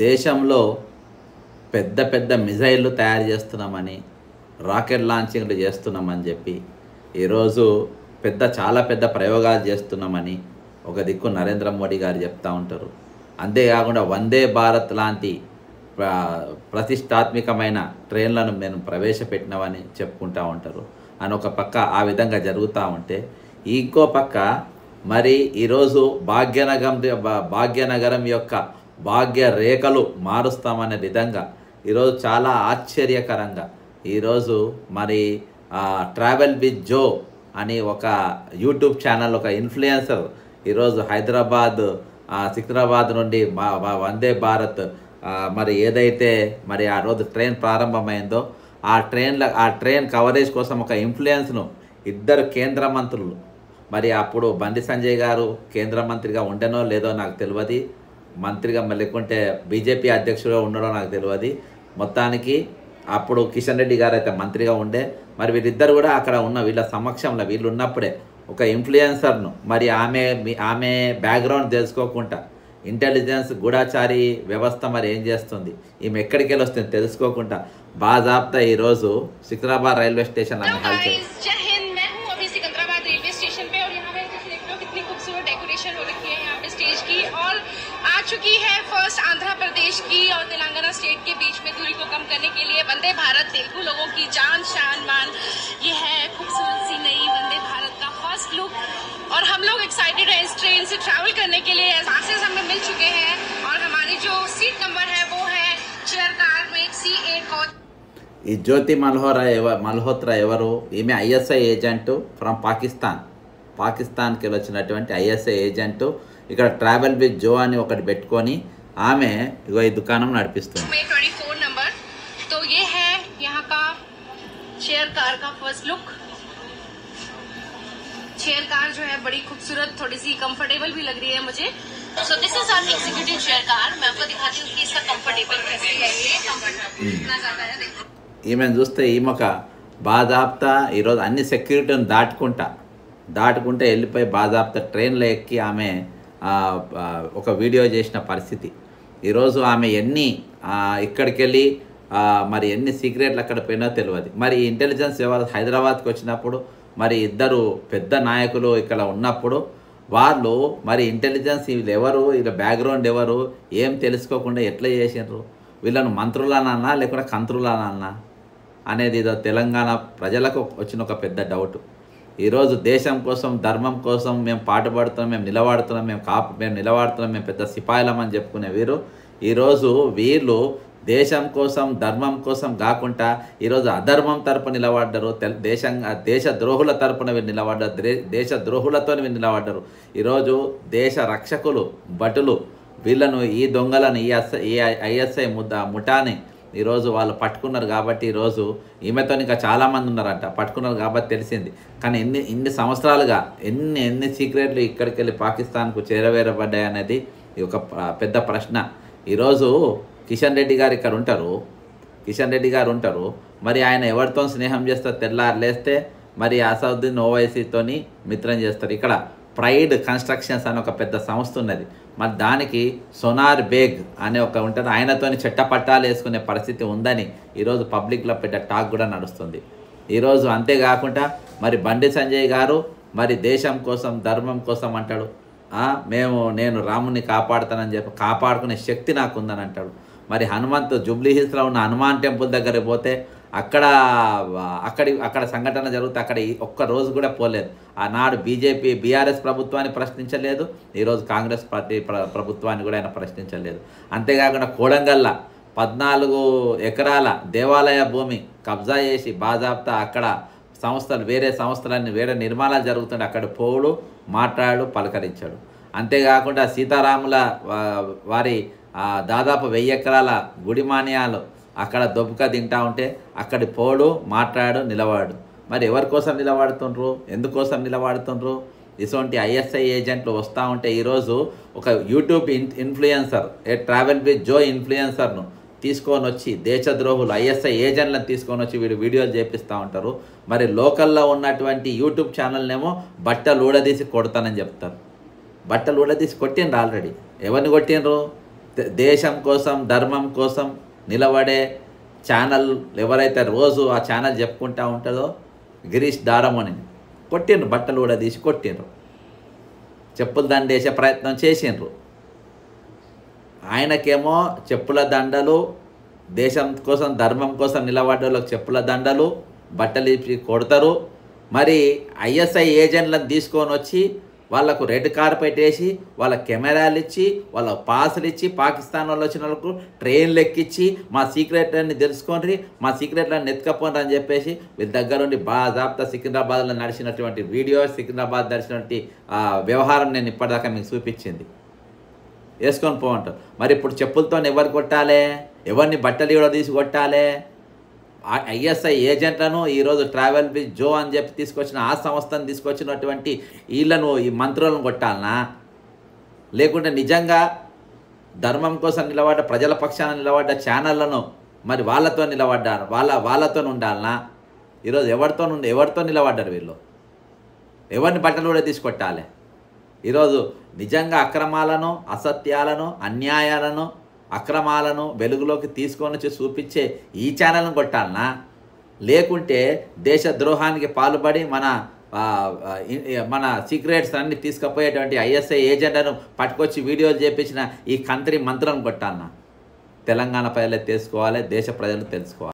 దేశంలో పెద్ద పెద్ద మిజైళ్ళు తయారు చేస్తున్నామని, రాకెట్ లాంచింగ్లు చేస్తున్నామని చెప్పి ఈరోజు చాలా పెద్ద ప్రయోగాలు చేస్తున్నామని ఒక దిక్కు నరేంద్ర మోడీ గారు చెప్తూ ఉంటారు. అంతేకాకుండా వందే భారత్ లాంటి ప్రతిష్టాత్మకమైన ట్రైన్లను మేము ప్రవేశపెట్టినామని చెప్పుకుంటూ ఉంటారు అని ఒక పక్క ఆ విధంగా జరుగుతూ ఉంటే, ఇంకో పక్క మరి ఈరోజు భాగ్యనగరం యొక్క భాగ్య రేఖలు మారుస్తామనే విధంగా ఈరోజు చాలా ఆశ్చర్యకరంగా ఈరోజు మరి ట్రావెల్ విత్ జో అని ఒక యూట్యూబ్ ఛానల్, ఒక ఇన్ఫ్లుయెన్సర్ ఈరోజు సికింద్రాబాద్ నుండి వందే భారత్ మరి ఏదైతే మరి ఆ రోజు ట్రైన్ ప్రారంభమైందో ఆ ట్రైన్ కవరేజ్ కోసం ఒక ఇన్ఫ్లుయెన్స్ను ఇద్దరు కేంద్ర మంత్రులు, మరి అప్పుడు బండి సంజయ్ గారు కేంద్ర మంత్రిగా ఉండనో లేదో నాకు తెలియదు, మంత్రిగా లేకుంటే బీజేపీ అధ్యక్షుడిగా ఉండడో నాకు తెలియదు. మొత్తానికి అప్పుడు కిషన్ రెడ్డి గారు అయితే మంత్రిగా ఉండే. మరి వీళ్ళిద్దరు కూడా అక్కడ ఉన్న వీళ్ళ సమక్షంలో వీళ్ళు ఉన్నప్పుడే ఒక ఇన్ఫ్లుయెన్సర్ను మరి ఆమె బ్యాక్గ్రౌండ్ తెలుసుకోకుండా ఇంటెలిజెన్స్ గూఢాచారి వ్యవస్థ మరి ఏం చేస్తుంది, ఈమె ఎక్కడికి వెళ్ళి వస్తుంది తెలుసుకోకుండా బాజాబ్తా ఈరోజు సికింద్రాబాద్ రైల్వే స్టేషన్ ఆమె హల్చల్. चुकी है फर्स्ट आंध्र प्रदेश की और तेलंगाना स्टेट के बीच में दूरी को कम करने के लिए वंदे भारत तेलुगु लोगों की जान शान मान ये है खूबसूरत सी नई वंदे भारत का फर्स्ट लुक और हम लोग एक्साइटेड हैं इस ट्रेन से ट्रैवल करने के लिए। पासेस हमें मिल चुके हैं और हमारी जो सीट नंबर है वो है चेयर कार में C8 कोच। ఈ జ్యోతి మల్హోత్రా ఎవరు? ఈమె ఐఎస్ఐ ఏజెంట్ ఫ్రమ్ పాకిస్తాన్కి వచ్చినటువంటి ఐఎస్ఐ ఏజెంట్. ఇక్కడ ట్రావెల్ విత్ జో అని ఒకటి పెట్టుకొని ఆమె ఇగో ఈ దుకాణం నడిపిస్తుంది. 24 नंबर तो ये है यहाँ का चेयर कार का फर्स्ट लुक। चेयर कार जो है बड़ी खूबसूरत, थोड़ी सी कंफर्टेबल भी लग रही है मुझे। So this is our executive chair car. मैं आपको दिखाती हूँ कि इसका कंफर्टेबल कैसे है, ये कंफर्ट कितना ज्यादा है। देखो ఈమెను చూస్తే ఈమెక బాజాబ్తా ఈరోజు అన్ని సెక్యూరిటీని దాటుకుంటే వెళ్ళిపోయి బాజాబ్తా ట్రైన్లో ఎక్కి ఆమె ఒక వీడియో చేసిన పరిస్థితి. ఈరోజు ఆమె ఇక్కడికి వెళ్ళి మరి ఎన్ని సీక్రెట్లు అక్కడ పోయినా తెలియదు. మరి ఇంటెలిజెన్స్ వ్యవస్థ హైదరాబాద్కి వచ్చినప్పుడు మరి ఇద్దరు పెద్ద నాయకులు ఇక్కడ ఉన్నప్పుడు వాళ్ళు మరి ఇంటెలిజెన్స్ వీళ్ళు ఎవరు, వీళ్ళ బ్యాక్గ్రౌండ్ ఎవరు ఏం తెలుసుకోకుండా ఎట్లా చేసినారు, వీళ్ళను మంత్రులనన్నా లేకుంటే కంత్రులనన్నా అనేది ఇదో తెలంగాణ ప్రజలకు వచ్చిన ఒక పెద్ద డౌట్. ఈరోజు దేశం కోసం ధర్మం కోసం మేము పాటుపడుతున్నాం, మేము నిలబడుతున్నాం, మేము పెద్ద సిపాయిలం అని చెప్పుకునే ఈరోజు వీళ్ళు దేశం కోసం ధర్మం కోసం కాకుండా ఈరోజు అధర్మం తరపున నిలబడ్డారు. దేశ ద్రోహుల తరపున వీళ్ళు నిలబడ్డారు, దేశ ద్రోహులతో వీళ్ళు నిలబడ్డారు. ఈరోజు దేశ రక్షకులు భటులు వీళ్ళను ఈ దొంగలను ఈ ఐఎస్ఐ ముఠాని ఈరోజు వాళ్ళు పట్టుకున్నారు. కాబట్టి ఈరోజు ఈమెతో ఇంకా చాలామంది ఉన్నారంట పట్టుకున్నారు కాబట్టి తెలిసింది. కానీ ఇన్ని సంవత్సరాలుగా ఎన్ని సీక్రెట్లు ఇక్కడికి వెళ్ళి పాకిస్తాన్కు చేరవేరబడ్డాయి అనేది ఒక పెద్ద ప్రశ్న. ఈరోజు కిషన్ రెడ్డి గారు ఇక్కడ ఉంటారు. మరి ఆయన ఎవరితో స్నేహం చేస్తారు? తెల్లారు లేస్తే మరి అసదుద్దీన్ ఓవైసీతోని మిత్రం చేస్తారు. ఇక్కడ ప్రైడ్ కన్స్ట్రక్షన్స్ అనే ఒక పెద్ద సంస్థ ఉన్నది. మరి దానికి సోనార్ బేగ్ అనే ఒక ఉంటుంది, ఆయనతోని చట్టపట్టాలు వేసుకునే పరిస్థితి ఉందని ఈరోజు పబ్లిక్లో పెద్ద టాక్ కూడా నడుస్తుంది. ఈరోజు అంతేకాకుండా మరి బండి సంజయ్ గారు మరి దేశం కోసం ధర్మం కోసం అంటాడు. నేను రాముని కాపాడుతానని చెప్పి కాపాడుకునే శక్తి నాకు ఉందని అంటాడు. మరి జూబ్లీ హిల్స్లో ఉన్న హనుమాన్ టెంపుల్ దగ్గరికి పోతే అక్కడ సంఘటన జరిగితే అక్కడ ఒక్క రోజు కూడా పోలేదు. ఆనాడు బీఆర్ఎస్ ప్రభుత్వాన్ని ప్రశ్నించలేదు, ఈరోజు కాంగ్రెస్ పార్టీ ప్రభుత్వాన్ని కూడా ఆయన ప్రశ్నించలేదు. అంతేకాకుండా కోడంగల్ల 14 ఎకరాల దేవాలయ భూమి కబ్జా చేసి బాజాబ్తా అక్కడ వేరే సంస్థలన్నీ వేరే నిర్మాణాలు జరుగుతుంటే అక్కడ పోవుడు, మాట్లాడు, పలకరించాడు. అంతేకాకుండా సీతారాముల వారి దాదాపు 1000 ఎకరాల గుడిమాన్యాలు అక్కడ దొబ్బక తింటా ఉంటే అక్కడి పోడు, మాట్లాడు, నిలబడు. మరి ఎవరి కోసం నిలబడుతుండ్రు, ఎందుకోసం నిలబడుతుండ్రు? ఇటువంటి ఐఎస్ఐ ఏజెంట్లు వస్తూ ఉంటే ఈరోజు ఒక YouTube influencer travel with Jo ఇన్ఫ్లుయెన్సర్ను తీసుకొని వచ్చి దేశద్రోహులు ఐఎస్ఐ ఏజెంట్లను తీసుకొని వచ్చి వీడియోలు చేపిస్తూ ఉంటారు. మరి లోకల్లో ఉన్నటువంటి యూట్యూబ్ ఛానల్నేమో బట్టలు ఊడదీసి కొడతానని చెప్తారు. బట్టలు ఊడదీసి కొట్టిండ్రు ఆల్రెడీ. ఎవరిని కొట్టిండ్రు? దేశం కోసం ధర్మం కోసం నిలబడే ఛానల్ ఎవరైతే రోజు ఆ ఛానల్ చెప్పుకుంటూ ఉంటుందో గిరీష్ దారమని కొట్టిండ్రు, బట్టలు కూడా తీసి కొట్టిండ్రు, చెప్పుల దండేసే ప్రయత్నం చేసిండ్రు. ఆయనకేమో చెప్పుల దండలు, దేశం కోసం ధర్మం కోసం నిలబడ్డోళ్ళకి చెప్పుల దండలు, బట్టలు ఇప్పి కొడతారు. మరి ఐఎస్ఐ ఏజెంట్లను తీసుకొని వచ్చి వాళ్ళకు రెడ్ కార్పెట్ వేసి వాళ్ళ కెమెరాలు ఇచ్చి వాళ్ళ పాసులు ఇచ్చి పాకిస్తాన్ వాళ్ళు వచ్చిన వాళ్ళకు ట్రైన్లు ఎక్కించి మా సీక్రెట్లన్నీ తెలుసుకోండి, మా సీక్రెట్లన్నీ ఎత్తుకపోండి అని చెప్పేసి వీళ్ళ దగ్గరుండి బాజాబ్తా సికింద్రాబాద్లో నడిచినటువంటి వీడియో, సికింద్రాబాద్ నడిచినటువంటి వ్యవహారం నేను ఇప్పటిదాకా మీకు చూపించింది. వేసుకొని పోంటారు. మరి ఇప్పుడు చెప్పులతో ఎవరు కొట్టాలి? ఎవరిని బట్టలు కూడా తీసి కొట్టాలి? ఐఎస్ఐ ఏజెంట్లను ఈరోజు ట్రావెల్ విత్ జో అని చెప్పి తీసుకొచ్చిన ఆ సంస్థను తీసుకొచ్చినటువంటి వీళ్ళను, ఈ మంత్రులను కొట్టాలనా? లేకుంటే నిజంగా ధర్మం కోసం నిలబడ్డ, ప్రజల పక్షాన నిలబడ్డ ఛానళ్లను మరి వాళ్ళతో నిలబడ్డారు, వాళ్ళతో ఉండాలనా? ఈరోజు ఎవరితో నిలబడ్డారు వీళ్ళు? ఎవరిని బట్టలు కూడా తీసుకొట్టాలి? ఈరోజు నిజంగా అక్రమాలను, అసత్యాలను, అన్యాయాలను, అక్రమాలను వెలుగులోకి తీసుకొని వచ్చి చూపించే ఈ ఛానల్ను కొట్టాలనా? లేకుంటే దేశద్రోహానికి పాల్పడి మన సీక్రెట్స్ అన్ని తీసుకుపోయేటువంటి ఐఎస్ఐ ఏజెంట్లను పట్టుకొచ్చి వీడియోలు చేపించిన ఈ కంత్రి మంత్రులను కొట్టాలనా? తెలంగాణ ప్రజలు తెలుసుకోవాలి, దేశ ప్రజలు తెలుసుకోవాలి.